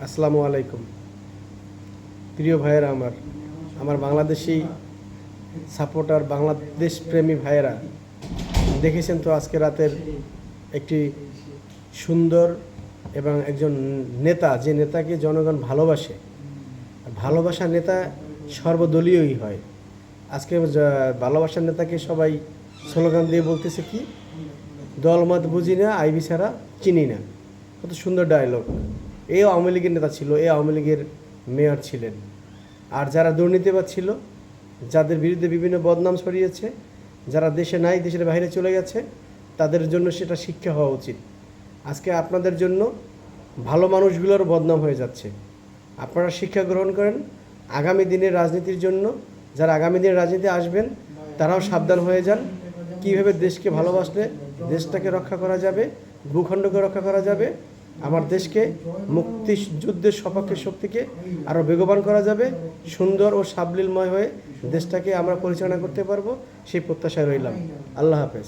আসসালামু আলাইকুম। প্রিয় ভাইয়েরা, আমার আমার বাংলাদেশি সাপোর্টার, বাংলাদেশ প্রেমী ভাইয়েরা, দেখেছেন তো আজকে রাতের একটি সুন্দর এবং একজন নেতা, যে নেতাকে জনগণ ভালোবাসে। ভালোবাসার নেতা সর্বদলীয়ই হয়। আজকে ভালোবাসার নেতাকে সবাই স্লোগান দিয়ে বলতেছে কি, দলমত বুঝি না, আইবি ছাড়া চিনি না। কত সুন্দর ডায়লগ। এই আওয়ামী লীগের নেতা ছিল, এই আওয়ামী লীগের মেয়র ছিলেন। আর যারা দুর্নীতিবাদ ছিল, যাদের বিরুদ্ধে বিভিন্ন বদনাম ছড়িয়েছে, যারা দেশে নাই, দেশের বাইরে চলে গেছে, তাদের জন্য সেটা শিক্ষা হওয়া উচিত। আজকে আপনাদের জন্য ভালো মানুষগুলোর বদনাম হয়ে যাচ্ছে। আপনারা শিক্ষা গ্রহণ করেন। আগামী দিনের রাজনীতির জন্য যারা আগামী দিনের রাজনীতি আসবেন, তারাও সাবধান হয়ে যান। কীভাবে দেশকে ভালোবাসলে দেশটাকে রক্ষা করা যাবে, ভূখণ্ডকে রক্ষা করা যাবে, আমার দেশকে মুক্তিযুদ্ধের সপক্ষে শক্তিকে আরও বেগবান করা যাবে, সুন্দর ও সাবলীলময় হয়ে দেশটাকে আমরা পরিচালনা করতে পারবো, সেই প্রত্যাশায় রইলাম। আল্লাহ হাফেজ।